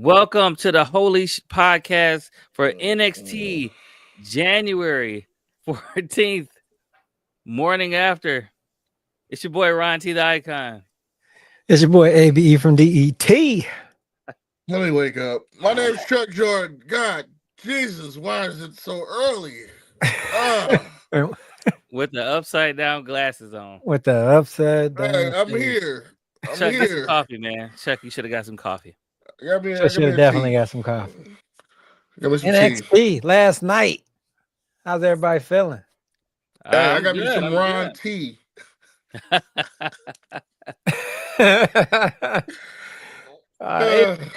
Welcome to the Holy Shhh Podcast for NXT January 14th, morning after. It's your boy Ron T. the Icon. It's your boy ABE from DET. Let me wake up. My name's Chuck Jordan. God, Jesus, why is it so early? With the upside down glasses on. With the upside down. Hey, I'm face. here. Chuck, get some coffee, man. Chuck, you should have got some coffee. Should have definitely got some coffee. Got me some NXT tea. last night. How's everybody feeling? Hey, I got me some Ron T.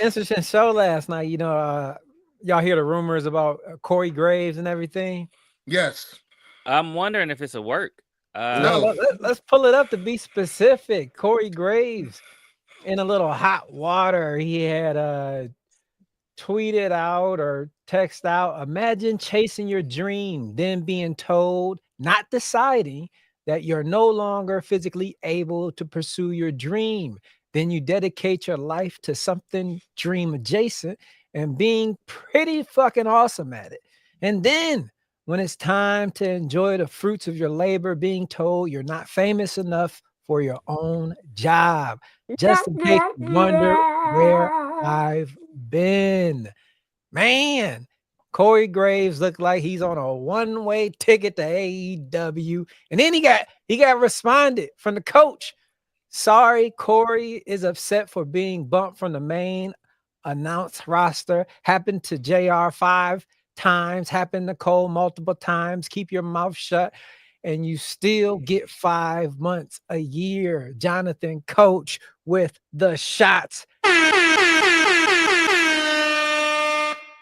Interesting show last night. You know, y'all hear the rumors about Corey Graves and everything? Yes. I'm wondering if it's a work. No. Let's pull it up to be specific. Corey Graves in a little hot water. He had tweeted out or text out, imagine chasing your dream, then being told, not deciding that you're no longer physically able to pursue your dream. Then you dedicate your life to something dream adjacent and being pretty fucking awesome at it. And then when it's time to enjoy the fruits of your labor, being told you're not famous enough for your own job. Just in case you wonder where I've been. Man, Corey Graves looked like he's on a one-way ticket to AEW. And then he got responded from the coach. Sorry, Corey is upset for being bumped from the main announced roster. Happened to JR 5 times, happened to Cole multiple times. Keep your mouth shut. And you still get 5 months a year. Jonathan, coach with the shots.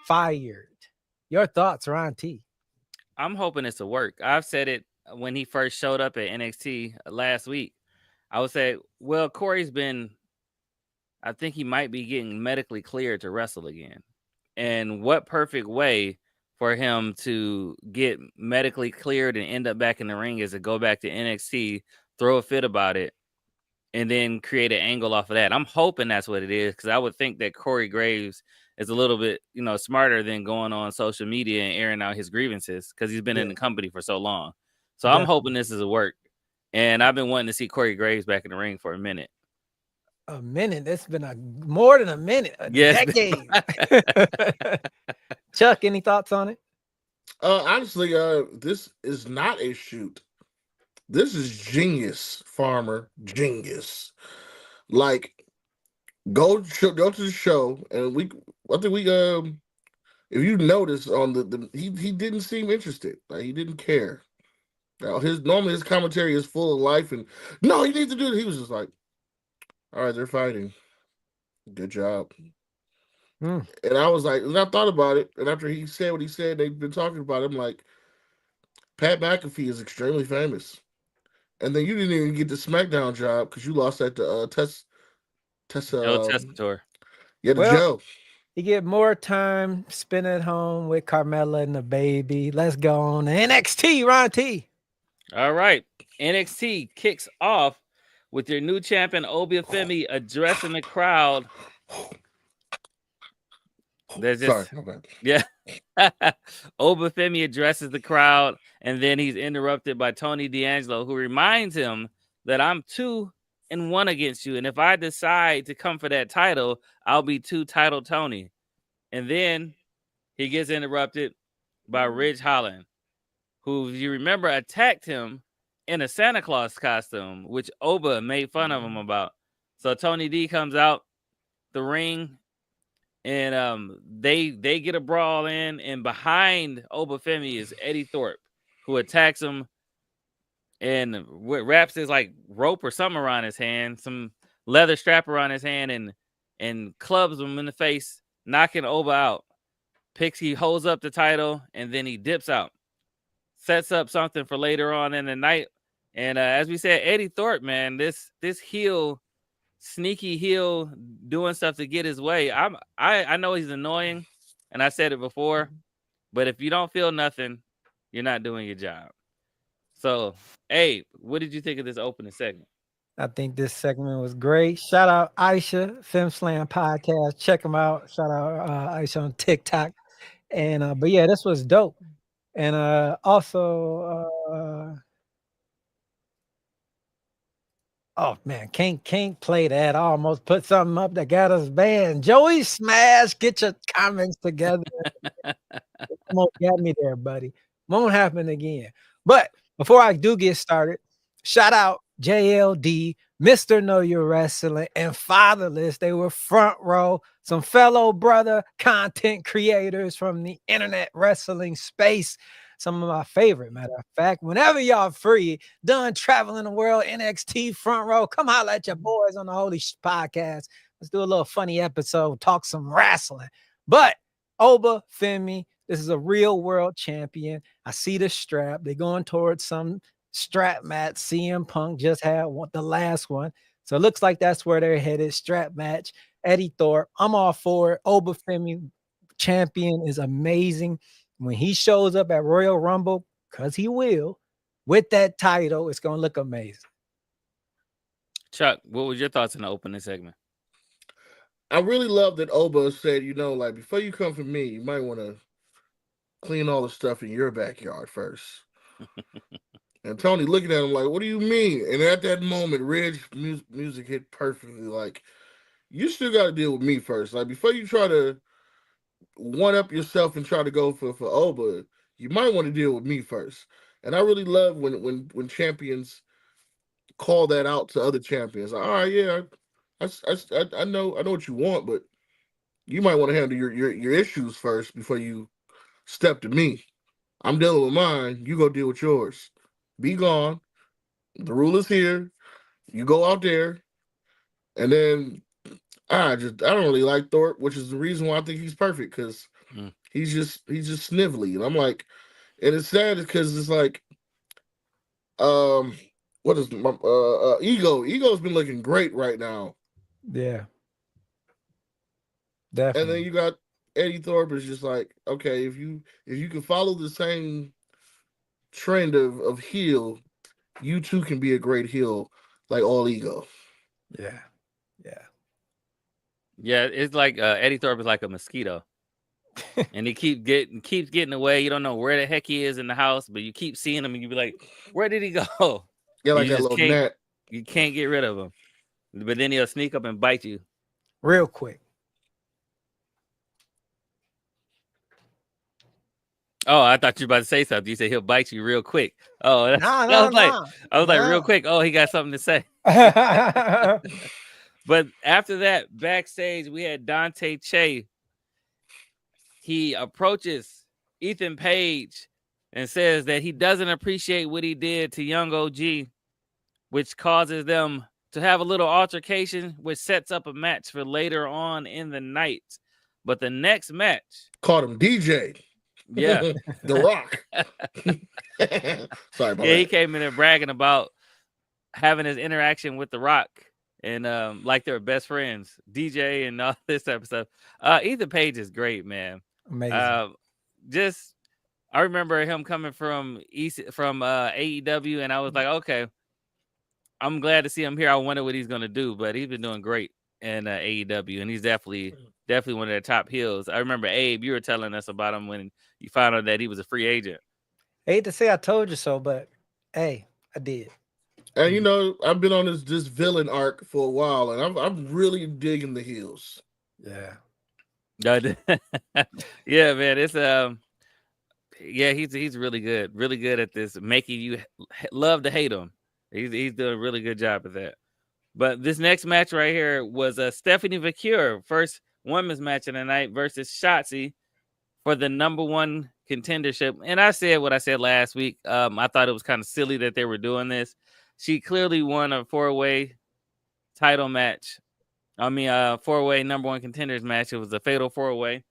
Fired. Your thoughts, Ron T? I'm hoping it's a work. I've said it when he first showed up at NXT last week. I would say, well, Corey's been, I think he might be getting medically cleared to wrestle again. And what perfect way for him to get medically cleared and end up back in the ring is to go back to NXT, throw a fit about it, and then create an angle off of that. I'm hoping that's what it is, because I would think that Corey Graves is a little bit, smarter than going on social media and airing out his grievances, because he's been in the company for so long. So I'm hoping this is a work. And I've been wanting to see Corey Graves back in the ring for a minute. A minute? It's been more than a minute. A decade. Chuck, any thoughts on it? Honestly, this is not a shoot. This is genius, Farmer. Genius. Like, go to the show, and if you notice on he didn't seem interested. Like, he didn't care. Now normally his commentary is full of life, and no, he needs to do it. He was just like, all right, they're fighting. Good job. And I was like, and I thought about it, and after he said what he said, they've been talking about him, like, Pat McAfee is extremely famous. And then you didn't even get the SmackDown job because you lost that to Testator. Yeah, Joe. You get more time spent at home with Carmella and the baby. Let's go on to NXT, Ron T. All right. NXT kicks off with your new champion, Oba Femi, addressing the crowd. Sorry, yeah. Oba Femi addresses the crowd, and then he's interrupted by Tony D'Angelo, who reminds him that I'm 2-1 against you, and if I decide to come for that title, I'll be 2-title Tony. And then he gets interrupted by Ridge Holland, who, if you remember, attacked him in a Santa Claus costume, which Oba made fun of him about. So Tony D comes out the ring, and they get a brawl in, and behind Oba Femi is Eddie Thorpe, who attacks him and wraps his like rope or something around his hand, some leather strap around his hand, and clubs him in the face, knocking Oba out. He holds up the title, and then he dips out. Sets up something for later on in the night. And as we said, Eddie Thorpe, man, this heel, sneaky heel, doing stuff to get his way. I know he's annoying, and I said it before, but if you don't feel nothing, you're not doing your job. So, hey, what did you think of this opening segment? I think this segment was great. Shout out Aisha, Fem Slam Podcast. Check them out. Shout out Aisha on TikTok. And but yeah, this was dope. And also oh man, can't play that. I almost put something up that got us banned. Joey Smash, get your comments together. Almost got me there, buddy. Won't happen again. But before I do get started, shout out JLD, Mr. Know Your Wrestling, and Fatherless. They were front row, some fellow brother content creators from the internet wrestling space. Some of my favorite, matter of fact. Whenever y'all free, done traveling the world, NXT front row, come holler at your boys on the Holy Shhh Podcast. Let's do a little funny episode, talk some wrestling. But Oba Femi, this is a real world champion. I see the strap. They're going towards some strap match. CM Punk just had the last one. So it looks like that's where they're headed. Strap match. Eddie Thorpe. I'm all for it. Oba Femi champion is amazing. When he shows up at Royal Rumble, because he will, with that title, it's going to look amazing. Chuck, what was your thoughts on the opening segment? I really love that Oba said, like, before you come for me, you might want to clean all the stuff in your backyard first. And Tony looking at him like, what do you mean? And at that moment, Red's music hit perfectly. Like, you still got to deal with me first. Like, before you try to one up yourself and try to go for Oba, you might want to deal with me first. And I really love when champions call that out to other champions. Like, all right, yeah, I know what you want, but you might want to handle your issues first before you step to me. I'm dealing with mine. You go deal with yours. Be gone. The rule is here. You go out there, and then I don't really like Thorpe, which is the reason why I think he's perfect, because he's just snivelly, and I'm like, and it's sad because it's like, what is my Ego? Ego's been looking great right now. Yeah, definitely. And then you got Eddie Thorpe is just like, okay, if you can follow the same trend of heel, you too can be a great heel like All Ego. Yeah. It's like Eddie Thorpe is like a mosquito, and he keeps getting away. You don't know where the heck he is in the house, but you keep seeing him, and you be like, "Where did he go?" Yeah, like that little gnat. You can't get rid of him, but then he'll sneak up and bite you real quick. Oh, I thought you were about to say something. You said he'll bite you real quick. Oh, I was like, real quick. Oh, he got something to say. But after that, backstage, we had Dante Che. He approaches Ethan Page and says that he doesn't appreciate what he did to Young OG, which causes them to have a little altercation, which sets up a match for later on in the night. But the next match... Called him DJ. Yeah. The Rock. Sorry about that. He came in there bragging about having his interaction with The Rock. And like they were best friends, DJ and all this type of stuff. Ethan Page is great, man. Amazing. I remember him coming from AEW, and I was like, okay, I'm glad to see him here. I wonder what he's gonna do, but he's been doing great in AEW, and he's definitely one of their top heels. I remember Abe, you were telling us about him when you found out that he was a free agent. I hate to say I told you so, but hey, I did. And I've been on this villain arc for a while, and I'm really digging the heels. Yeah. Yeah, man. It's he's really good at this, making you love to hate him. He's doing a really good job at that. But this next match right here was Stephanie Vacure, first women's match of the night, versus Shotzi for the number one contendership. And I said what I said last week. I thought it was kind of silly that they were doing this. She clearly won a four-way title match. Four-way number one contenders match. It was a fatal four-way.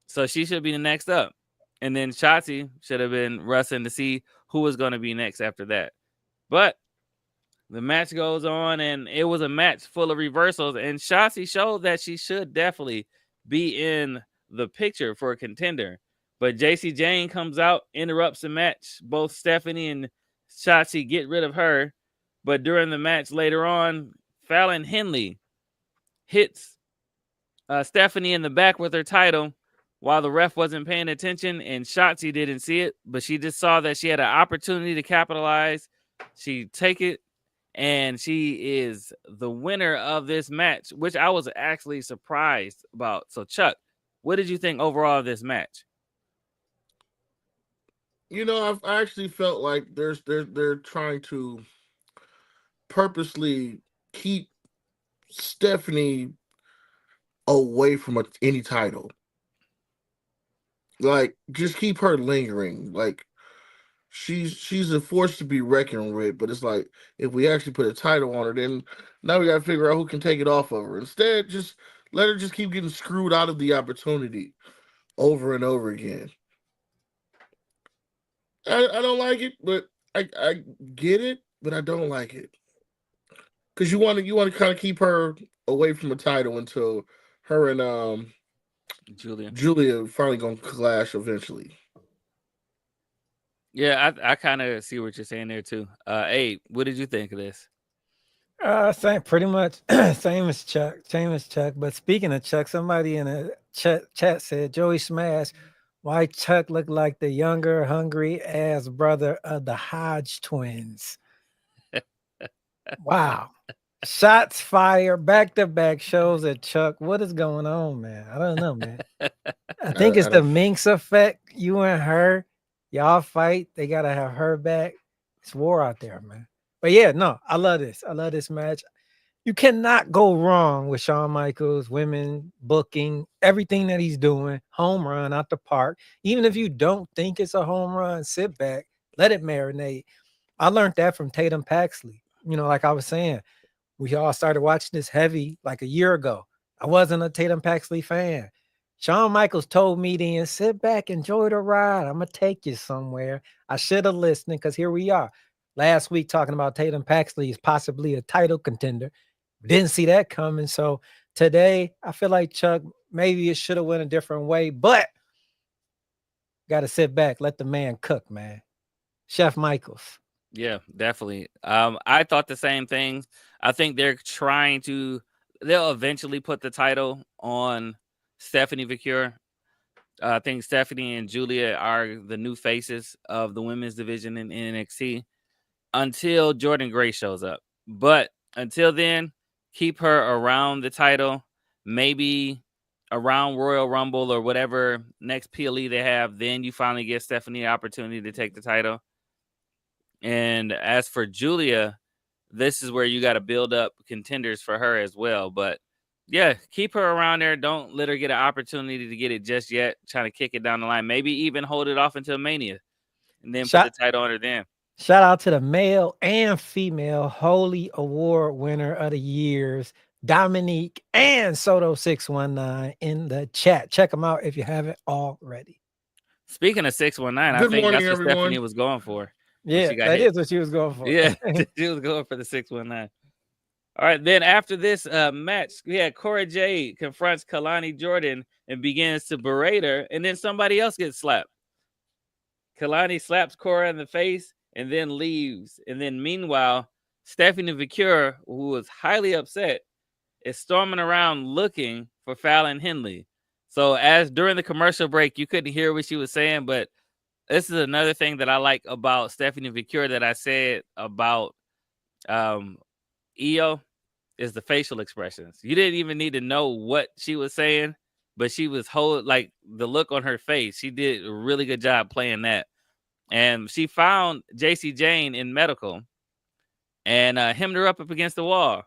So she should be the next up. And then Shotzi should have been wrestling to see who was going to be next after that. But the match goes on, and it was a match full of reversals. And Shotzi showed that she should definitely be in the picture for a contender. But JC Jane comes out, interrupts the match. Both Stephanie and Shotzi get rid of her. But during the match later on, Fallon Henley hits Stephanie in the back with her title while the ref wasn't paying attention, and Shotzi didn't see it, but she just saw that she had an opportunity to capitalize. She take it, and she is the winner of this match, which I was actually surprised about. So, Chuck, what did you think overall of this match? I actually felt like they're trying to purposely keep Stephanie away from any title. Like, just keep her lingering. Like, she's a force to be reckoned with. But it's like, if we actually put a title on her, then now we got to figure out who can take it off of her. Instead, just let her just keep getting screwed out of the opportunity over and over again. I don't like it, but I get it, but I don't like it because you want to kind of keep her away from a title until her and Julia finally gonna clash eventually. Yeah, I kind of see what you're saying there too. Abe, what did you think of this? Same, pretty much same as Chuck, But speaking of Chuck, somebody in a chat said Joey Smash, why Chuck looked like the younger, hungry ass brother of the Hodge twins. Wow. Shots fired, back-to-back shows at Chuck. What is going on, man? I don't know, man. I think it's the Minx effect. You and her, y'all fight. They got to have her back. It's war out there, man. But yeah, no, I love this. I love this match. You cannot go wrong with Shawn Michaels, women, booking, everything that he's doing. Home run out the park. Even if you don't think it's a home run, sit back, let it marinate. I learned that from Tatum Paxley. Like I was saying, we all started watching this heavy like a year ago. I wasn't a Tatum Paxley fan. Shawn Michaels told me then, sit back, enjoy the ride. I'm going to take you somewhere. I should have listened because here we are. Last week talking about Tatum Paxley is possibly a title contender. Didn't see that coming. So today, I feel like Chuck, maybe it should have went a different way, but got to sit back, let the man cook, man. Chef Michaels. Yeah, definitely. I thought the same thing. I think they'll eventually put the title on Stephanie Vicure. I think Stephanie and Julia are the new faces of the women's division in NXT until Jordan Gray shows up. But until then, keep her around the title, maybe around Royal Rumble or whatever next PLE they have. Then you finally get Stephanie the opportunity to take the title. And as for Julia, this is where you got to build up contenders for her as well. But yeah, keep her around there. Don't let her get an opportunity to get it just yet. Trying to kick it down the line. Maybe even hold it off until Mania and then put the title on her then. Shout out to the male and female Holy Award winner of the years, Dominique and Soto619 in the chat. Check them out if you haven't already. Speaking of 619, I think that's what Stephanie was going for. Yeah, that is what she was going for. Yeah, she was going for the 619. All right, then after this match, we had Cora Jade confronts Kalani Jordan and begins to berate her, and then somebody else gets slapped. Kalani slaps Cora in the face and then leaves. And then meanwhile, Stephanie Vicure, who was highly upset, is storming around looking for Fallon Henley. So as during the commercial break, you couldn't hear what she was saying, but this is another thing that I like about Stephanie Vicure that I said about Io is the facial expressions. You didn't even need to know what she was saying, but she was like the look on her face. She did a really good job playing that. And she found JC Jane in medical and hemmed her up against the wall.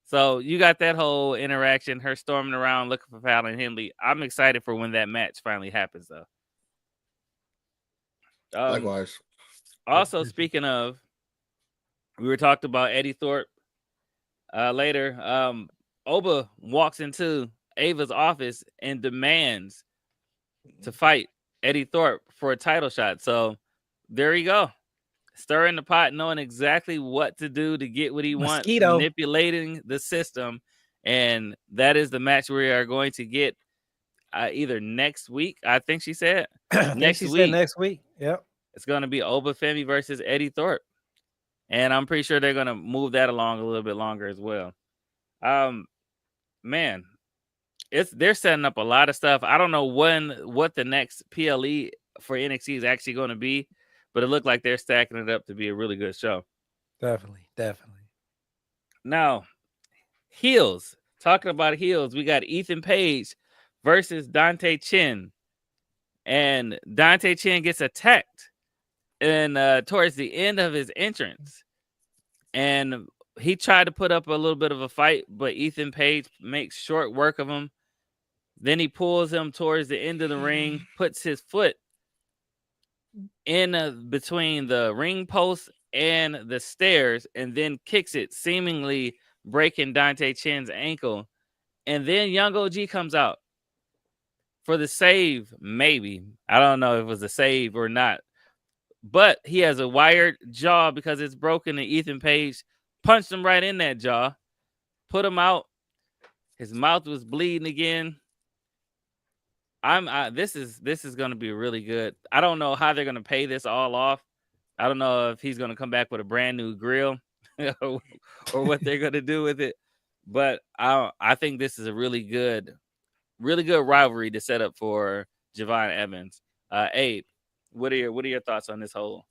So you got that whole interaction, her storming around looking for Fallon Henley. I'm excited for when that match finally happens, though. Likewise. Also, speaking of, we were talking about Eddie Thorpe later. Oba walks into Ava's office and demands to fight Eddie Thorpe for a title shot. So there you go. Stirring the pot, knowing exactly what to do to get what he wants, manipulating the system. And that is the match we are going to get either next week. I think she said next week. Yep. It's going to be Oba Femi versus Eddie Thorpe. and I'm pretty sure they're gonna move that along a little bit longer as well. Man, they're setting up a lot of stuff. I don't know what the next PLE for NXT is actually going to be, but it looked like they're stacking it up to be a really good show. Definitely. Now, heels. Talking about heels, we got Ethan Page versus Dante Chen, and Dante Chen gets attacked, and towards the end of his entrance, and he tried to put up a little bit of a fight, but Ethan Page makes short work of him. Then he pulls him towards the end of the ring, puts his foot in between the ring post and the stairs, and then kicks it, seemingly breaking Dante Chen's ankle. And then Young OG comes out for the save, maybe. I don't know if it was a save or not. But he has a wired jaw because it's broken, and Ethan Page punched him right in that jaw, put him out. His mouth was bleeding again. This is going to be really good. I don't know how they're going to pay this all off. I don't know if he's going to come back with a brand new grill or what they're going to do with it. But I think this is a really good rivalry to set up for Javon Evans. Abe, what are your thoughts on this whole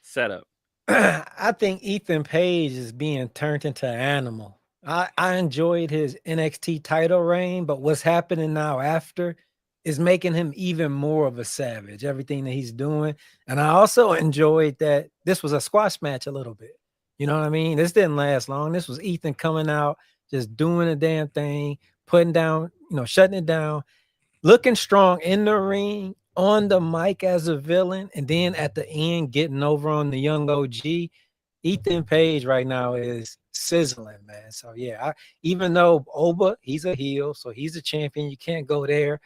setup? I think Ethan Page is being turned into an animal. I enjoyed his NXT title reign, but what's happening now after is making him even more of a savage, everything that he's doing. And I also enjoyed that this was a squash match a little bit. You know what I mean? This didn't last long. This was Ethan coming out, just doing a damn thing, putting down, shutting it down, looking strong in the ring, on the mic as a villain, and then at the end getting over on the young OG. Ethan Page right now is sizzling, man. So yeah, even though Oba, he's a heel, so he's a champion. You can't go there.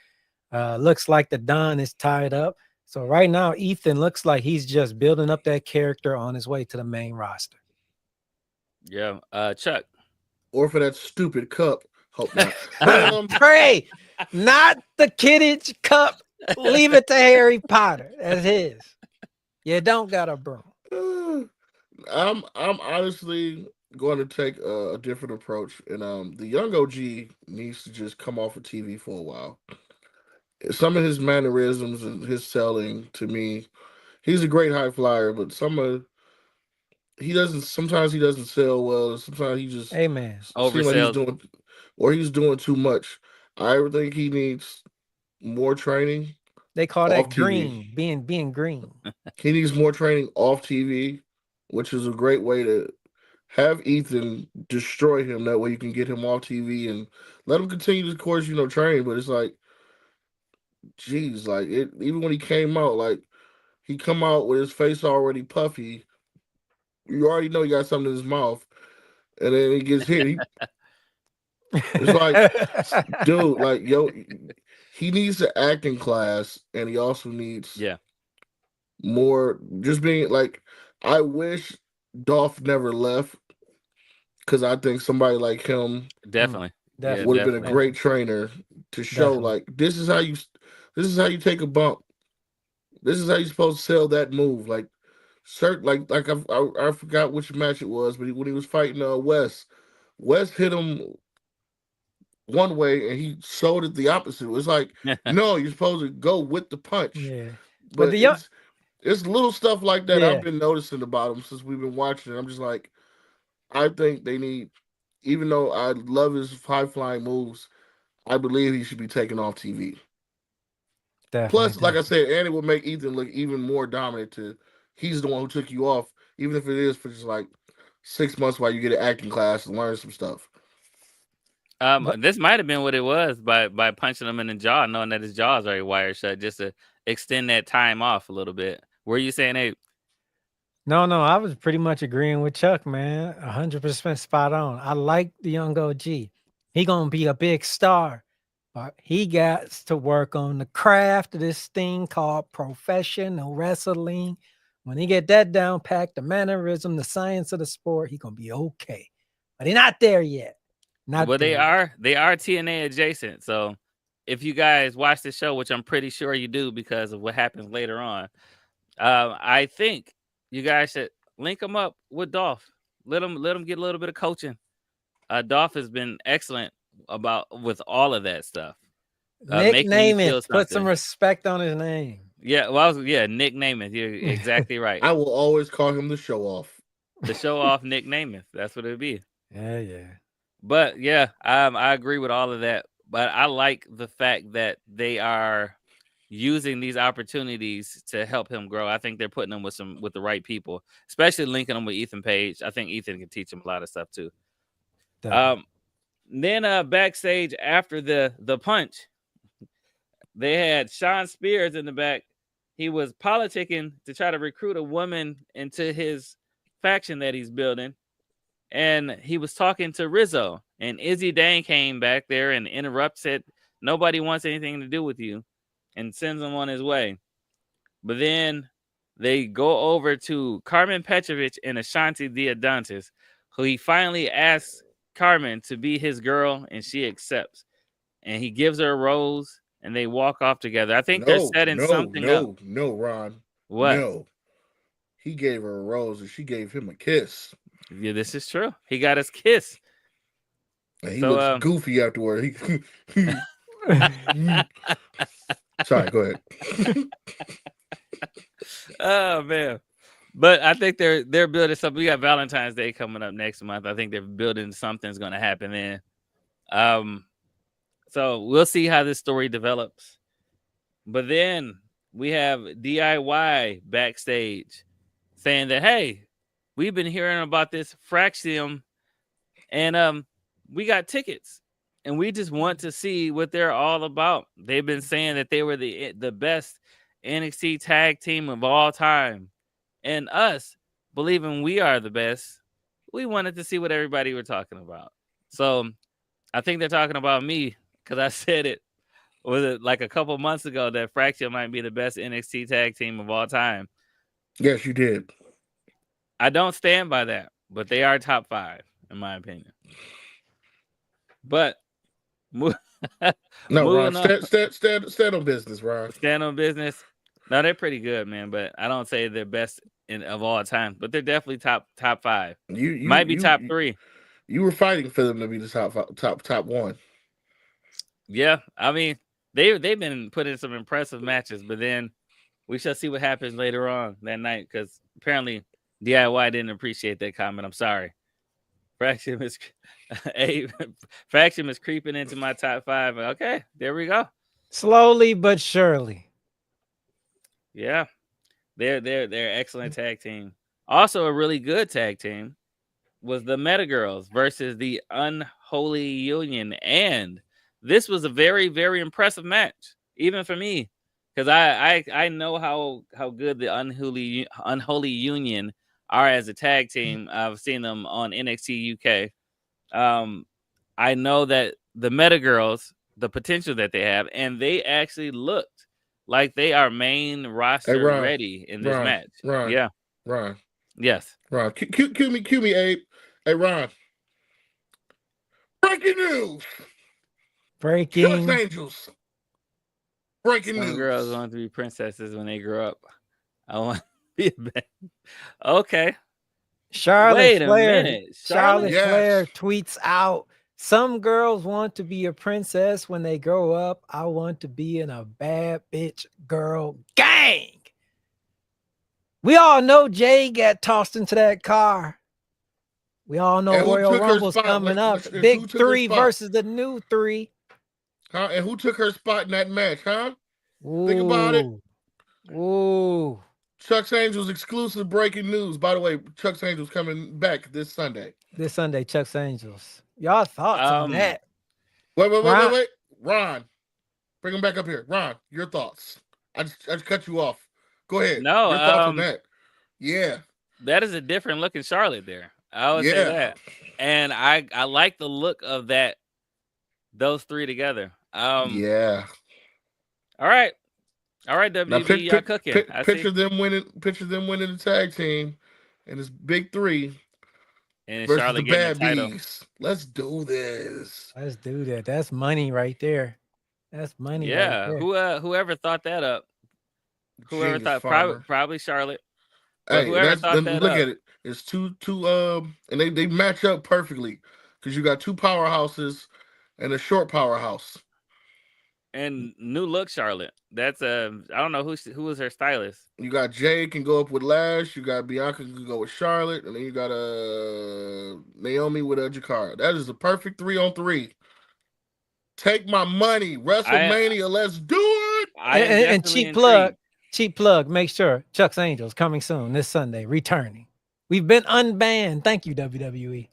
Looks like the Don is tied up. So right now, Ethan looks like he's just building up that character on his way to the main roster. Yeah, Chuck. Or for that stupid cup. Hope not. Pray, not the Kidditch cup. Leave it to Harry Potter. That's his. You don't got a broom. I'm honestly going to take a different approach, and the young OG needs to just come off of TV for a while. Some of his mannerisms and his selling, to me, he's a great high flyer, but sometimes he doesn't sell well. Sometimes he just Amen. seems like he's doing too much. I think he needs more training. They call off that TV. green, being green. He needs more training off TV, which is a great way to have Ethan destroy him. That way you can get him off TV and let him continue the course, train. But it's like, geez, like even when he came out, like he come out with his face already puffy. You already know he got something in his mouth, and then he gets hit. It's like, dude, like he needs the acting class, and he also needs more. Just being like, I wish Dolph never left, because I think somebody like him definitely would have been a great trainer to show like this is how you take a bump. This is how you're supposed to sell that move. Like I forgot which match it was, but when he was fighting West hit him one way and he sold it the opposite. It was like, no, you're supposed to go with the punch. Yeah. But it's little stuff like that I've been noticing about him since we've been watching it. I'm just like, I think they need, even though I love his high flying moves, I believe he should be taken off TV. Plus, like I said, and it will make Ethan look even more dominant. He's the one who took you off, even if it is for just like 6 months while you get an acting class and learn some stuff. This might have been what it was by punching him in the jaw, knowing that his jaw is already wired shut, just to extend that time off a little bit. Were you saying, hey? No, I was pretty much agreeing with Chuck, man. 100% spot on. I like the young OG. He gonna be a big star, but he got to work on the craft of this thing called professional wrestling. When he get that down packed, the mannerism, the science of the sport, he gonna be okay. But he's not there yet. They are TNA adjacent. So if you guys watch the show, which I'm pretty sure you do because of what happens later on, I think you guys should link him up with Dolph. Let him get a little bit of coaching. Dolph has been excellent with all of that stuff. Nick Making you feel Namath. Put some something. respect on his name. Yeah, well, Nick Namath. You're exactly right. I will always call him the show off. The show off Nick Namath. That's what it'd be. Yeah. But yeah, I agree with all of that. But I like the fact that they are using these opportunities to help him grow. I think they're putting him with the right people, especially linking him with Ethan Page. I think Ethan can teach him a lot of stuff too. Definitely. Then backstage after the punch, they had Sean Spears in the back. He was politicking to try to recruit a woman into his faction that he's building. And he was talking to Rizzo. And Izzy Dane came back there and interrupts it. Nobody wants anything to do with you. And sends him on his way. But then they go over to Carmen Petrovich and Ashanti Diadantis, who he finally asks Carmen to be his girl, and she accepts. And he gives her a rose, and they walk off together. I think they're setting something up. No, Ron. What? No. He gave her a rose, and she gave him a kiss. Yeah, this is true. He got his kiss. And he looks goofy afterward. Sorry, go ahead. Oh man. But I think they're building something. We got Valentine's Day coming up next month. I think they're building something's gonna happen then. So we'll see how this story develops. But then we have DIY backstage saying that, hey, we've been hearing about this Fraxium, and we got tickets. And we just want to see what they're all about. They've been saying that they were the best NXT tag team of all time. And us, believing we are the best, we wanted to see what everybody were talking about. So I think they're talking about me because I said it, was it like a couple months ago, that Fraction might be the best NXT tag team of all time. Yes, you did. I don't stand by that, but they are top 5, in my opinion. But no, Ron, stand on business, Ron. Stand on business. No, they're pretty good, man. But I don't say they're best of all time. But they're definitely top 5. You might be top 3. You were fighting for them to be the top 1. Yeah, I mean they've been putting some impressive matches, but then we shall see what happens later on that night because apparently DIY didn't appreciate that comment. I'm sorry. Fraction is creeping into my top 5. Okay, there we go. Slowly but surely. Yeah, they're excellent tag team. Also, a really good tag team was the Meta Girls versus the Unholy Union, and this was a very, very impressive match, even for me, because I know how good the Unholy Union are as a tag team. I've seen them on NXT UK. I know that the Meta Girls, the potential that they have, and they actually looked like they are main roster ready in this match. Ron, yeah, Ron, yes, Ron. Cue me, Abe. Hey, Ron. Breaking news. Just Angels. Breaking Some news. girls want to be princesses when they grow up. I want to be a man. Okay. Charlotte Flair. Minute. Charlotte Flair tweets out, some girls want to be a princess when they grow up. I want to be in a bad bitch girl gang. We all know Jay got tossed into that car. We all know Royal Rumble's coming up. Big 3 versus the new 3. Huh? And who took her spot in that match, huh? Think about it. Ooh. Chuck's Angels exclusive breaking news. By the way, Chuck's Angels coming back this Sunday. This Sunday, Chuck's Angels. Y'all thoughts on that? Wait. Ron, bring him back up here. Ron, your thoughts. I just cut you off. Go ahead. No, your thoughts on that. Yeah. That is a different looking Charlotte there. I would say that. And I like the look of those 3 together. Yeah. All right, WB, y'all cooking. Picture them winning the tag team, and it's big 3 and versus Charlotte the Bad Bees. Let's do this. Let's do that. That's money right there. That's money. Yeah. Right there. Whoever thought that up? Whoever Genius thought? Probably Charlotte. Hey, whoever thought that look up. at it. It's and they match up perfectly because you got two powerhouses and a short powerhouse. And new look Charlotte. That's I don't know who was her stylist. You got Jay can go up with Lash. You got Bianca can go with Charlotte, and then you got Naomi with Jakara. That is a perfect 3-on-3. Take my money, WrestleMania. Let's do it. I am And definitely intrigued. cheap plug. Make sure Chuck's Angels coming soon this Sunday, returning. We've been unbanned. Thank you, WWE.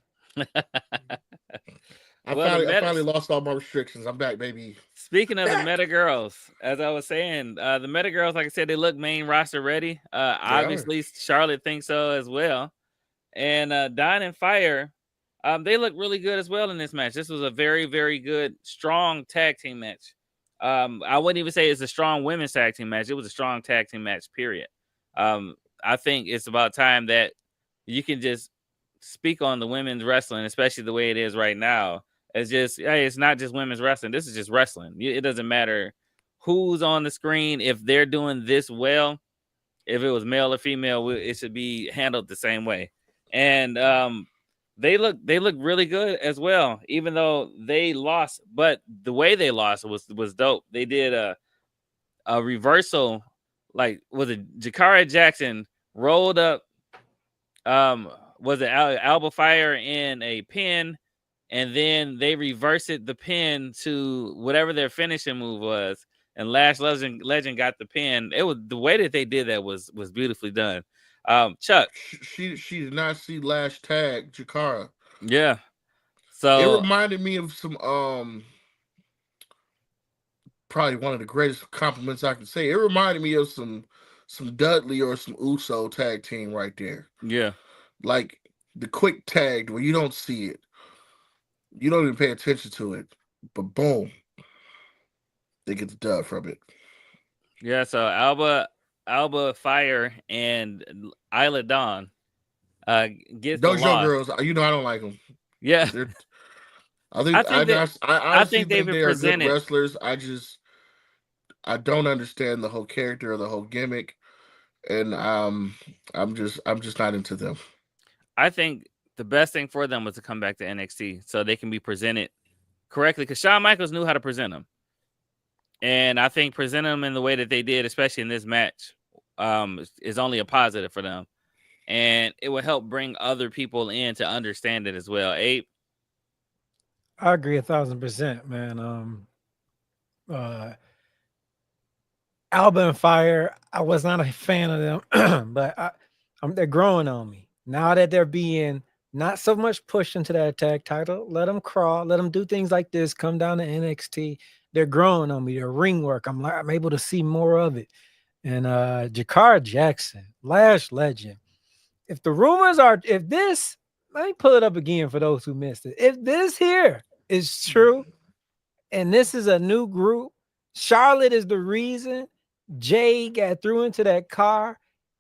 I finally lost all my restrictions. I'm back, baby. Speaking of the Meta Girls, as I was saying, the Meta Girls, like I said, they look main roster ready. Obviously, Charlotte thinks so as well. And Dawn and Fire, they look really good as well in this match. This was a very, very good, strong tag team match. I wouldn't even say it's a strong women's tag team match. It was a strong tag team match, period. I think it's about time that you can just speak on the women's wrestling, especially the way it is right now. It's just, hey, it's not just women's wrestling. This is just wrestling. It doesn't matter who's on the screen. If they're doing this well, if it was male or female, it should be handled the same way. And they look really good as well, even though they lost. But the way they lost was dope. They did a reversal, like was it Jakara Jackson rolled up, was it Alba Fire in a pin, and then they reversed the pin to whatever their finishing move was, and Lash Legend got the pin. It was the way that they did that was beautifully done. Chuck, she did not see Lash tag Jakara. Yeah, so it reminded me of some probably one of the greatest compliments I can say. It reminded me of some Dudley or some Uso tag team right there. Yeah, like the quick tag where you don't see it, you don't even pay attention to it, but boom, they get the dub from it. Yeah, so Alba Fire and Isla Dawn gets those the loss. Girls. I don't like them. Yeah, I think they've they are good wrestlers. I don't understand the whole character or the whole gimmick, and I'm just not into them. I think the best thing for them was to come back to NXT so they can be presented correctly, because Shawn Michaels knew how to present them. And I think presenting them in the way that they did, especially in this match, is only a positive for them. And it will help bring other people in to understand it as well. Abe? I agree 1,000%, man. Alba and Fire, I was not a fan of them, but they're growing on me. Now that they're being not so much pushed into that tag title, let them crawl, let them do things like this, come down to NXT. They're growing on me. Their ring work, I'm able to see more of it. And Jakara Jackson, Lash Legend. If the rumors are, if this, let me pull it up again for those who missed it. If this here is true, and this is a new group, Charlotte is the reason Jay got threw into that car,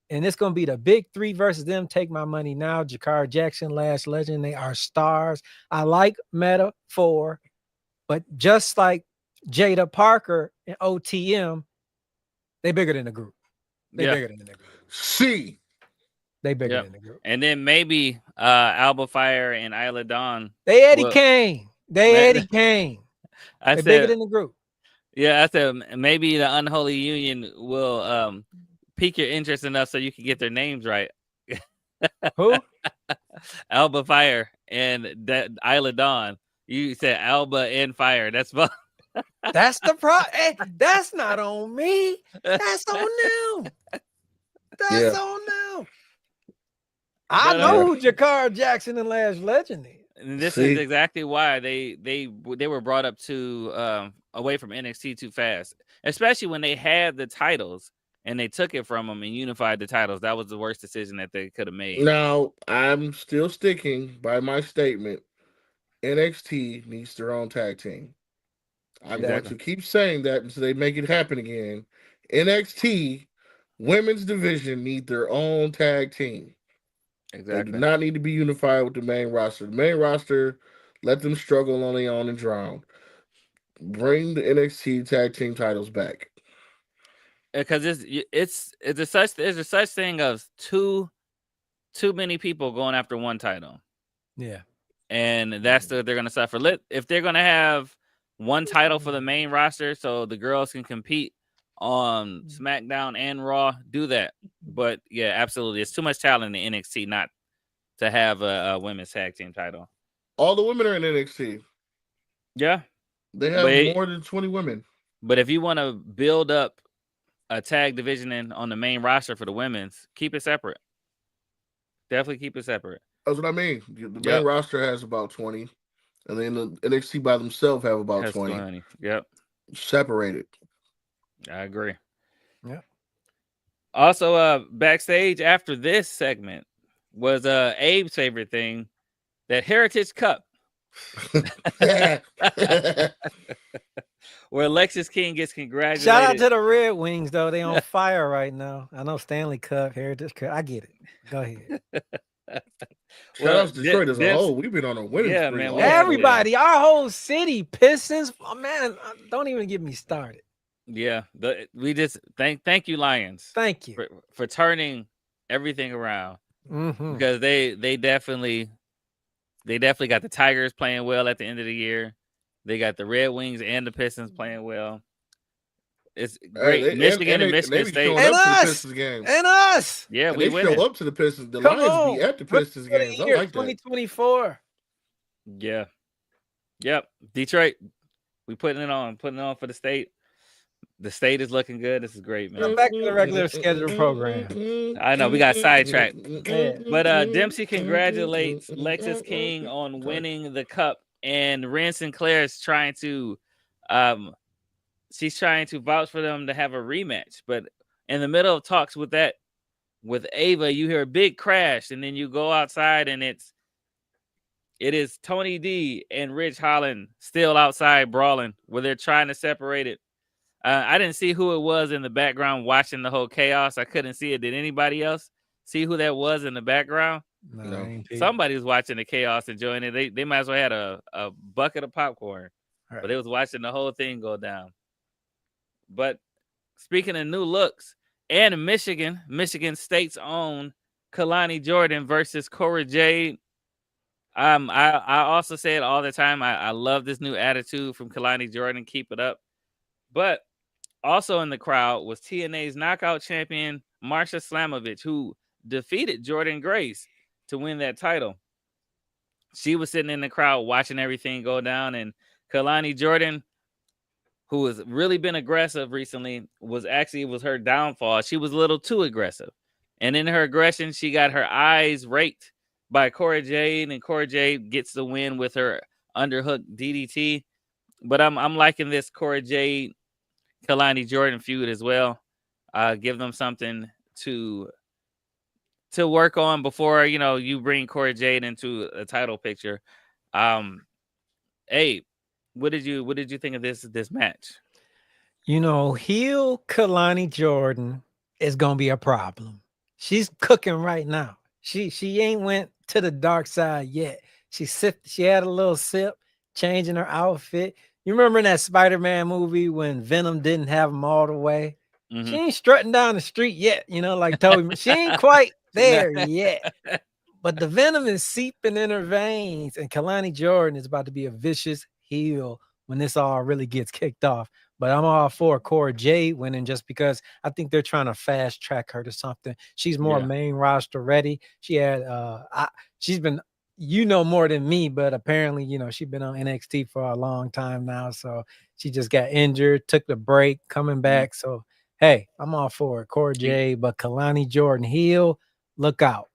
and it's going to be the big three versus them. Take my money now. Jakara Jackson, Lash Legend, they are stars. I like Metaphor, but just like Jada Parker and OTM, they bigger than the group. They bigger than the group. See, they bigger than the group. And then maybe Alba Fire and Isla Dawn. They Eddie Kane. Eddie Kane. They're bigger than the group. Yeah, I said maybe the Unholy Union will pique your interest enough so you can get their names right. Who? Alba Fire and Isla Dawn. You said Alba and Fire. That's fun. That's the problem. Hey, that's not on me. That's on them. That's on them. I know who Jakara Jackson and Lash Legend is. And this is exactly why they were brought up to away from NXT too fast, especially when they had the titles and they took it from them and unified the titles. That was the worst decision that they could have made. Now, I'm still sticking by my statement. NXT needs their own tag team. I'm going to keep saying that until they make it happen again. NXT women's division need their own tag team. Exactly. They do not need to be unified with the main roster. The main roster, let them struggle on their own and drown. Bring the NXT tag team titles back. Because there's a such thing of two too many people going after one title. Yeah. And that's they're going to suffer. If they're going to have one title for the main roster so the girls can compete on SmackDown and Raw, do that. But yeah, absolutely. It's too much talent in NXT not to have a women's tag team title. All the women are in NXT. Yeah. They have more than 20 women. But if you want to build up a tag division on the main roster for the women's, keep it separate. Definitely keep it separate. That's what I mean. The main roster has about 20. And then the NXT by themselves have about 20. Yep. Separated. I agree. Yeah. Also, backstage after this segment was Abe's favorite thing, that Heritage Cup. Where Alexis King gets congratulated. Shout out to the Red Wings, though. They on fire right now. I know Stanley Cup, Heritage Cup. I get it. Go ahead. Shout out to Detroit as a whole. We've been on a winning spree. Man, everybody, our whole city, Pistons. Oh, man, don't even get me started. Yeah, we just thank you, Lions. Thank you for turning everything around, because they definitely got the Tigers playing well at the end of the year. They got the Red Wings and the Pistons playing well. It's great. Michigan and Michigan State and us. Yeah, we show up to the Pistons. The Lions be at the Pistons games. I like 2024. Yeah. Yep. Detroit. We putting it on for the state. The state is looking good. This is great, man. Back to the regular scheduled program. I know we got sidetracked, but Dempsey congratulates Lexis King on winning the cup, and Ren Sinclair is trying to, she's trying to vouch for them to have a rematch. But in the middle of talks with Ava, you hear a big crash, and then you go outside, and it is Tony D and Rich Holland still outside brawling, where they're trying to separate it. I didn't see who it was in the background watching the whole chaos. I couldn't see it. Did anybody else see who that was in the background? No. Somebody was watching the chaos, enjoying it. They might as well had a bucket of popcorn, but they was watching the whole thing go down. But speaking of new looks, and Michigan State's own Kalani Jordan versus Cora Jade. I also say it all the time. I love this new attitude from Kalani Jordan. Keep it up. But also in the crowd was TNA's knockout champion, Marsha Slamovich, who defeated Jordan Grace to win that title. She was sitting in the crowd watching everything go down, and Kalani Jordan, who has really been aggressive recently, was her downfall. She was a little too aggressive. And in her aggression, she got her eyes raked by Cora Jade, and Cora Jade gets the win with her underhook DDT. But I'm liking this Cora Jade Kalani Jordan feud as well. Give them something to work on before you bring Cora Jade into a title picture. Hey, what did you think of this match? Heel Kalani Jordan is gonna be a problem. She's cooking right now. She ain't went to the dark side yet. She had a little sip, changing her outfit. You remember in that Spider-Man movie when Venom didn't have him all the way? Mm-hmm. She ain't strutting down the street yet, like Toby. She ain't quite there yet. But the Venom is seeping in her veins, and Kalani Jordan is about to be a vicious heel when this all really gets kicked off. But I'm all for Cora Jade winning just because I think they're trying to fast track her to something. She's more main roster ready. She had she's been more than me, but apparently, she's been on NXT for a long time now. So she just got injured, took the break, coming back. So, hey, I'm all for it. Cora Jade, but Kalani Jordan heel, look out.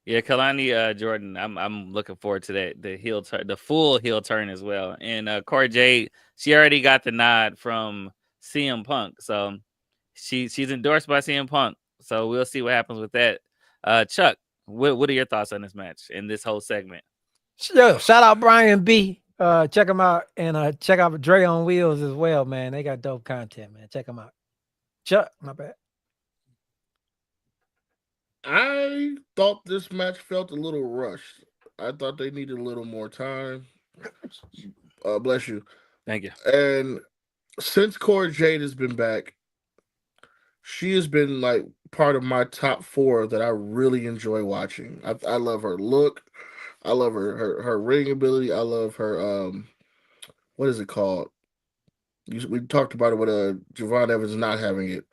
Yeah, Kalani Jordan, I'm looking forward to that, the heel turn, the full heel turn as well. And Cora Jade, she already got the nod from CM Punk. So she's endorsed by CM Punk. So we'll see what happens with that. Chuck, what are your thoughts on this match and this whole segment? Yo, shout out Brian B. Check them out, and check out Dre on Wheels as well, man. They got dope content, man. Check them out. Chuck, my bad. I thought this match felt a little rushed. I thought they needed a little more time. Bless you. Thank you. And since Cora Jade has been back, she has been like part of my top four that I really enjoy watching. I love her look. I love her ring ability. I love her what is it called? We talked about it with Javon Evans not having it.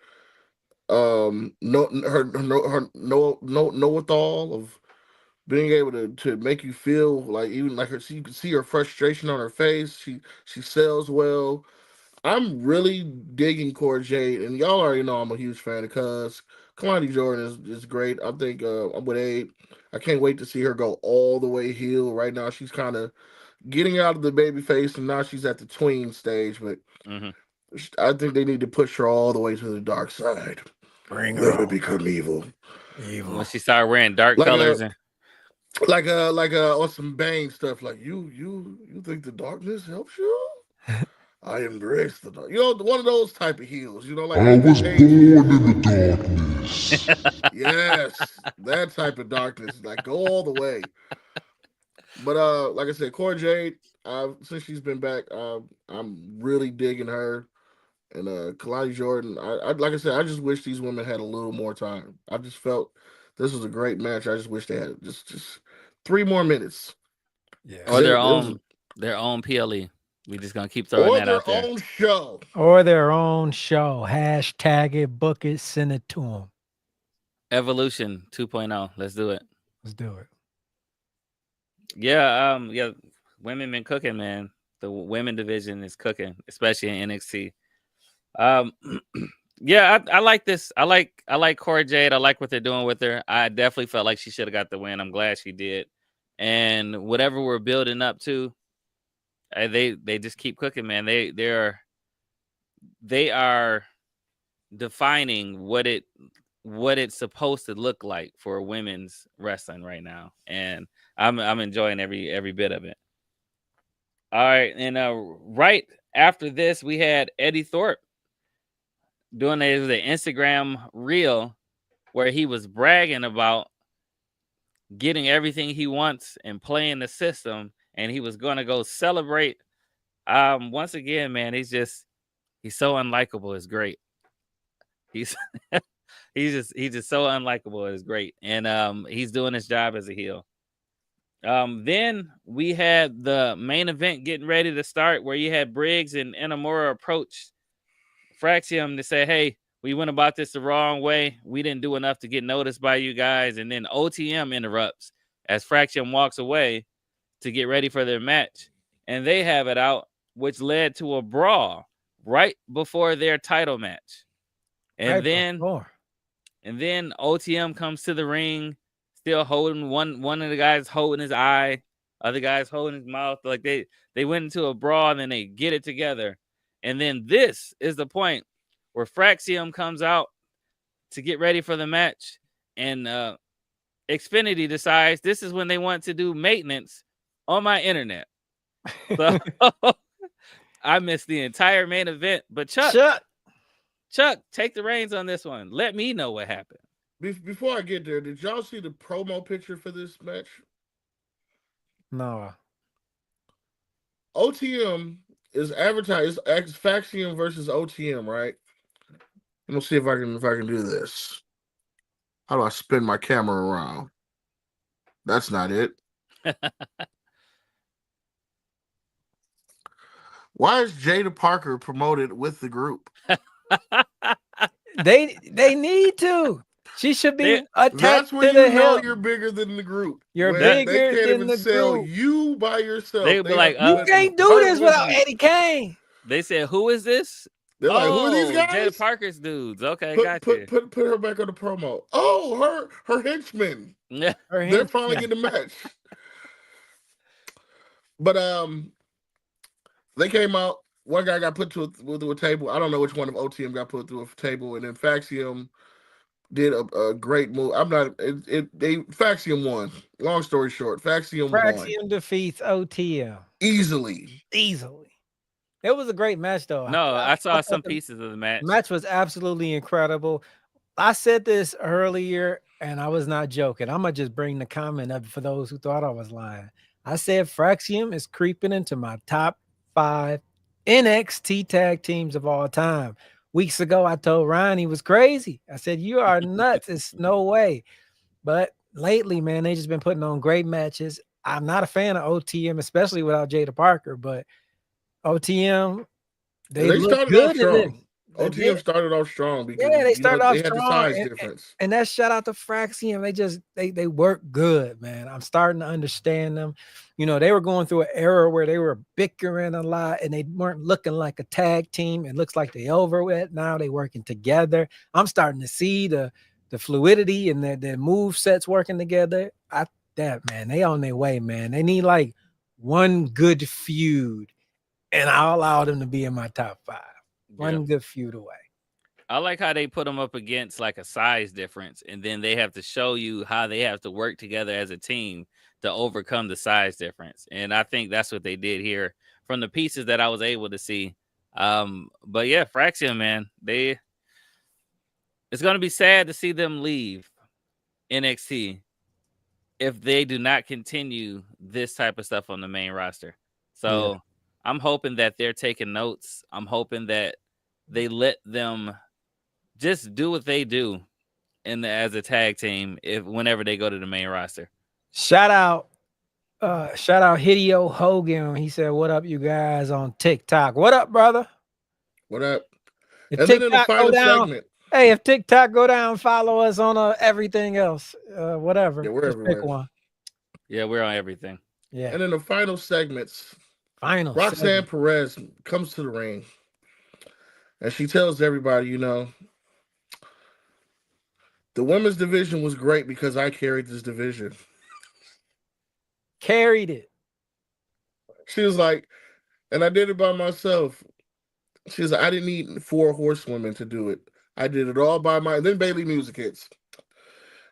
No, her know with all of being able to make you feel like, even like her, so you can see her frustration on her face. She sells well. I'm really digging Cora Jade, and y'all already know I'm a huge fan of Cuz. Kalani Jordan is great. I think I'm with Abe. I can't wait to see her go all the way heel. Right now, she's kind of getting out of the baby face, and now she's at the tween stage. But Mm-hmm. I think they need to push her all the way to the dark side. Bring her Let her on. become evil. When Evil. she started wearing dark Like colors and on some Bane stuff. Like you think the darkness helps you? I embrace the dark. One of those type of heels. Like I Ethan was Page born heels. in the darkness. Yes, that type of darkness. Like go all the way. But like I said, Cora Jade. Since she's been back, I'm really digging her. And Kalani Jordan. I like I said, I just wish these women had a little more time. I just felt this was a great match. I just wish they had just 3 more minutes. Yeah. or It was their own PLE. We just gonna keep throwing or that their out there. own show. Or their own show. Hashtag it, book it, send it to them. Evolution 2.0. Let's do it. Let's do it. Yeah, women been cooking, man. The women division is cooking, especially in NXT. Um, yeah, I like this. I like Cora Jade. I like what they're doing with her. I definitely felt like she should have got the win. I'm glad she did. And whatever we're building up to, they just keep cooking, man. They are defining what it's supposed to look like for women's wrestling right now, and I'm enjoying every bit of it. All right, and right after this, we had Eddie Thorpe doing the Instagram reel where he was bragging about getting everything he wants and playing the system, and he was going to go celebrate. Once again, man, he's so unlikable. It's great. He's he's just so unlikable. It's great, and he's doing his job as a heel. Then we had the main event getting ready to start, where you had Briggs and Inamura approach Fraxium to say, "Hey, we went about this the wrong way. We didn't do enough to get noticed by you guys." And then OTM interrupts as Fraxium walks away to get ready for their match, and they have it out, which led to a brawl right before their title match. And Right then before. OTM comes to the ring, still holding one of the guys holding his eye, other guys holding his mouth. Like they went into a brawl and then they get it together. And then this is the point where Fraxium comes out to get ready for the match, and Xfinity decides this is when they want to do maintenance on my internet. So I missed the entire main event. But Chuck, take the reins on this one. Let me know what happened. Before I get there, did y'all see the promo picture for this match? No. OTM is advertised as Faxion versus OTM, right? I'm gonna see if I can do this. How do I spin my camera around? That's not it. Why is Jada Parker promoted with the group? They need to. She should be attached That's to when the you know hip. you're bigger than the group. You're When bigger they can't than even the sell group. you by yourself. They would be like, You can't do this without Eddie Kane. They said, "Who is this?" They're like, who are these guys? Jada Parker's dudes. Okay, Put her back on the promo. Oh, her henchmen. Yeah. They're finally getting a match. But they came out. One guy got put through a table. I don't know which one of OTM got put through a table, and then Faxium did a great move. Faxium won. Long story short, Faxium won. Defeats OTM easily. It was a great match, though. No, I saw some the pieces of the match. match was absolutely incredible. I said this earlier, and I was not joking. I'm gonna just bring the comment up for those who thought I was lying. I said Fraxium is creeping into my top 5 NXT tag teams of all time. weeks ago, I told Ryan he was crazy. I said, "You are nuts. It's no way." But lately, man, they just been putting on great matches. I'm not a fan of OTM, especially without Jada Parker, but OTM, And they they look started off good in this. strong. They did. OTM started off strong because Yeah, they you know started off they had the strong, size difference. and that shout out to Fraxium. They just they work good, man. I'm starting to understand them. You know, they were going through an era where they were bickering a lot and they weren't looking like a tag team. It looks like they over it. Now they working together. I'm starting to see the fluidity and the move sets working together. Man, they on their way, man. They need like one good feud, and I'll allow them to be in my top 5. One good feud away. I like how they put them up against like a size difference, and then they have to show you how they have to work together as a team to overcome the size difference. And I think that's what they did here from the pieces that I was able to see. But yeah, Fraxium, man, it's going to be sad to see them leave NXT if they do not continue this type of stuff on the main roster. So I'm hoping that they're taking notes. I'm hoping that they let them just do what they do as a tag team whenever they go to the main roster. Shout out Hideo Hogan. He said, "What up, you guys on TikTok? What up, brother? What up?" If And then in the TikTok go final down, segment, hey, if TikTok go down, follow us on everything else. Whatever. yeah, we're Just pick everywhere. one. Yeah, we're on everything. Yeah. And in the final segments, Final Roxanne segment. Perez comes to the ring and she tells everybody, you know, the women's division was great because I carried this division. Carried it. She was like, and I did it by myself. She was like, I didn't need 4 horsewomen to do it. I did it all by myself. Then Bailey music hits.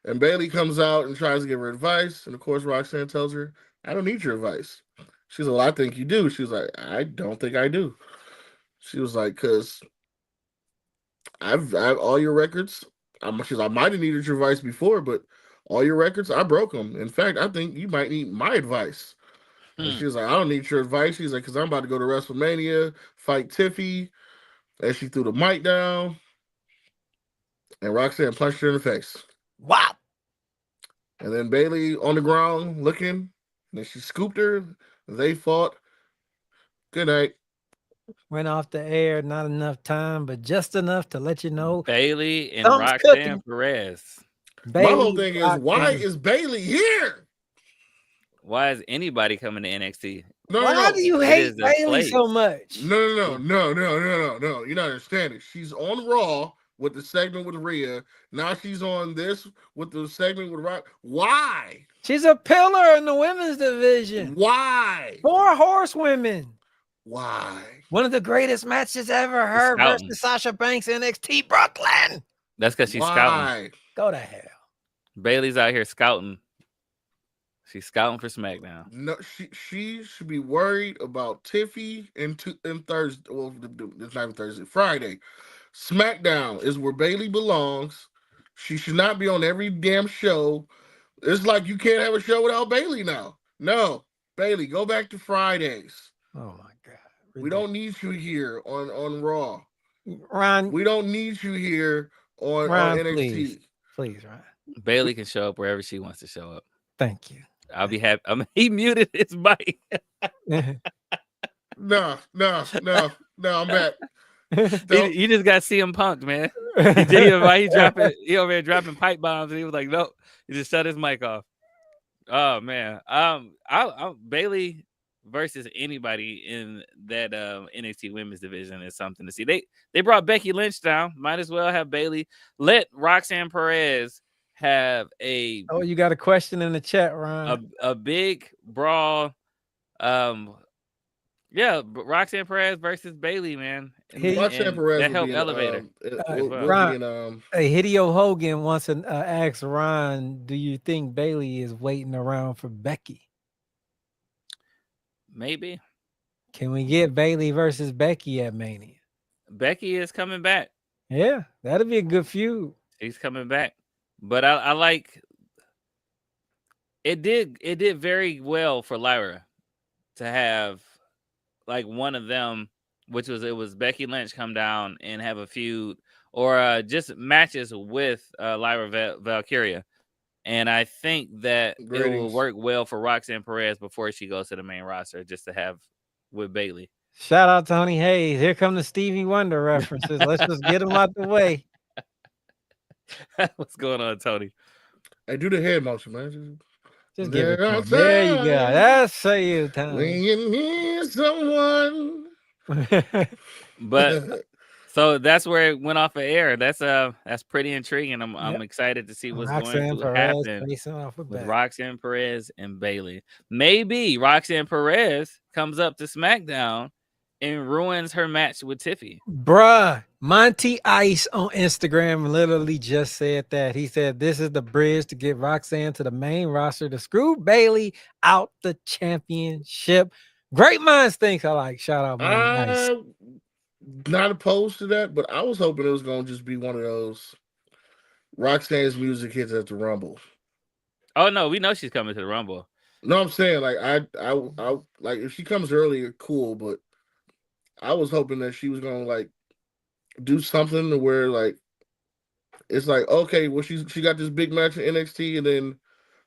And Bailey comes out and tries to give her advice. And of course, Roxanne tells her, I don't need your advice. She's like, well, I think you do. She was like, I don't think I do. She was like, because I've all your records. She's like, I might have needed your advice before, but all your records, I broke them. In fact, I think you might need my advice. And she was like, I don't need your advice. She's like, because I'm about to go to WrestleMania, fight Tiffy. And she threw the mic down. And Roxanne punched her in the face. Wow. And then Bailey on the ground looking. And then she scooped her. They fought. Good night. Went off the air, not enough time, but just enough to let you know Bailey and something's Roxanne cooking. Perez. My whole Bailey, thing is, why is Bailey here? Why is anybody coming to NXT? Why do you hate Bailey so much? No. You're not understanding. She's on Raw with the segment with Rhea. Now she's on this with the segment with Rock. Why? She's a pillar in the women's division. Why? 4 horsewomen. Why? One of the greatest matches ever heard versus Sasha Banks NXT Brooklyn. That's because she's scouting. Go to hell. Bailey's out here scouting. She's scouting for SmackDown. No, she should be worried about Tiffy and Thursday. Well, it's not even Thursday. Friday. SmackDown is where Bailey belongs. She should not be on every damn show. It's like you can't have a show without Bailey now. No, Bailey, go back to Fridays. Oh my God. We don't need you here on Raw. Ron, we don't need you here on NXT. Please, Ron. Bailey can show up wherever she wants to show up. Thank you. I'll be happy. He muted his mic. No, I'm back. You just got CM Punk, man. He over here dropping pipe bombs, and he was like, "Nope." He just shut his mic off. Oh man. Bailey versus anybody in that NXT women's division is something to see. They brought Becky Lynch down. Might as well have Bailey. Let Roxanne Perez have a. Oh, you got a question in the chat, Ron. A big brawl. Yeah, Roxanne Perez versus Bailey, man. Roxanne Perez that helped elevate her. Ron, Hideo Hogan wants to ask Ron, do you think Bailey is waiting around for Becky? Maybe. Can we get Bailey versus Becky at Mania? Becky is coming back. Yeah, that'd be a good feud. She's coming back. But I like it did very well for Lyra to have like one of them which was Becky Lynch come down and have a feud or just matches with Lyra Valkyria. And I think that it will work well for Roxanne Perez before she goes to the main roster, just to have with Bayley. Shout out Tony Hayes. Here come the Stevie Wonder references. Let's just get them out the way. What's going on, Tony? I do the head motion, man. Just give it to him. There you go. That's so you, Tony. When you need someone. But so that's where it went off of air. That's pretty intriguing. I'm excited to see what's going to happen with Roxanne Perez and Bayley. Maybe Roxanne Perez comes up to SmackDown and ruins her match with Tiffy. Bruh, Monty Ice on Instagram literally just said that. He said this is the bridge to get Roxanne to the main roster to screw Bayley out the championship. Great minds think alike. Shout out Monty Ice. Not opposed to that, but I was hoping it was going to just be one of those Roxanne's music hits at the Rumble. Oh no, we know she's coming to the Rumble. No, I'm saying like I like if she comes earlier, cool, but I was hoping that she was going to like do something to where like it's like, okay, well she got this big match in NXT and then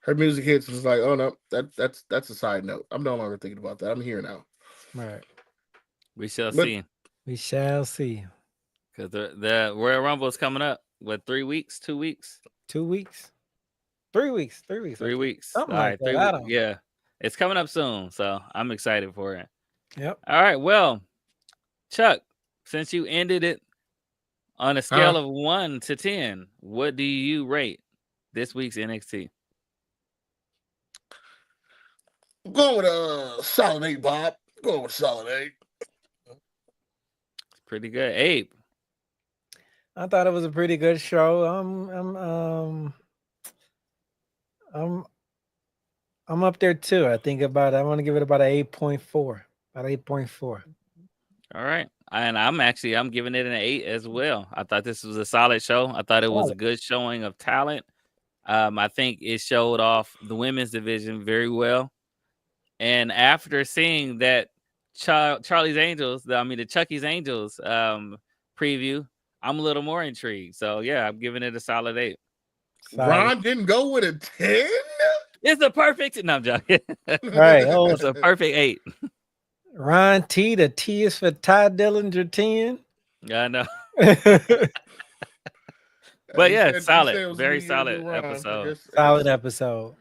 her music hits and it's like, oh no, that's a side note. I'm no longer thinking about that. I'm here now. Right. We shall see. We shall see. Because the Royal Rumble is coming up. What, 3 weeks? 2 weeks? 2 weeks? 3 weeks. 3 weeks. 3 weeks. Something all like right, that. Yeah. It's coming up soon. So I'm excited for it. Yep. All right. Well, Chuck, since you ended it on a scale of 1 to 10, what do you rate this week's NXT? I'm going with a solid 8, Bob. I'm going with solid 8. Pretty good. Abe. I thought it was a pretty good show. I'm up there too. I want to give it about an 8.4. About 8.4. All right. And I'm giving it an 8 as well. I thought this was a solid show. I thought it was a good showing of talent. I think it showed off the women's division very well. And after seeing that Chucky's Angels preview, I'm a little more intrigued. So yeah, I'm giving it a solid 8. Ron didn't go with a 10? It's a perfect. No, I'm joking. Right. Oh, it's a perfect 8. Ron T, the T is for Ty Dillinger 10. I know. But yeah, solid. Very solid episode. Solid episode.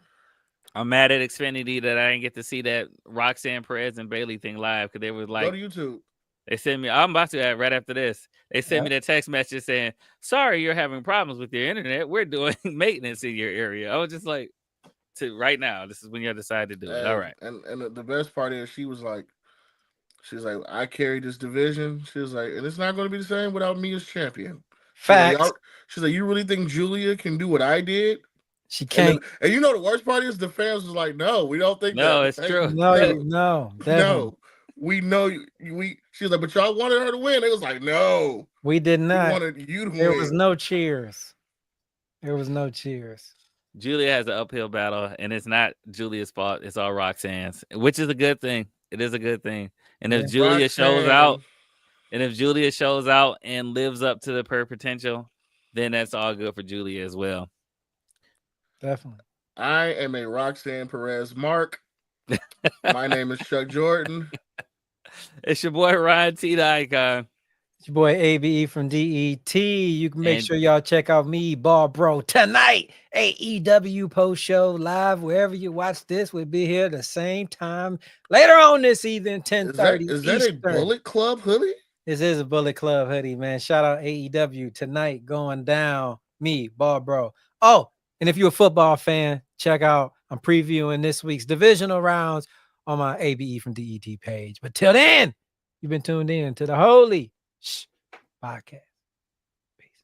I'm mad at Xfinity that I didn't get to see that Roxanne Perez and Bayley thing live because they was like, go to YouTube. They sent me. I'm about to right after this. They sent me that text message saying, "Sorry, you're having problems with your internet. We're doing maintenance in your area." I was just like, right now, this is when you decide to do it. All right. And the best part is she's like, I carry this division. She was like, and it's not going to be the same without me as champion. Facts. She's like, you really think Julia can do what I did? She can't. And you know the worst part is the fans was like, no, we don't think no, that. It's true. No. We know she was like, but y'all wanted her to win. It was like, no. We did not. We wanted you to win. There was no cheers. There was no cheers. Julia has an uphill battle, and it's not Julia's fault. It's all Roxanne's, which is a good thing. It is a good thing. And if Julia shows out, and lives up to her potential, then that's all good for Julia as well. Definitely. I am a Roxanne Perez mark. My name is Chuck Jordan. It's your boy Ryan T. the Icon. It's your boy ABE from DET. You can make sure y'all check out me, Ball Bro, tonight. AEW post show live wherever you watch this. We'll be here the same time later on this evening, 10:30. Is that a Bullet Club hoodie? This is a Bullet Club hoodie, man. Shout out AEW tonight going down. Me, Ball Bro. Oh, and if you're a football fan, check out. I'm previewing this week's divisional rounds on my ABE from DET page. But till then, you've been tuned in to the Holy Shhh Podcast. Peace.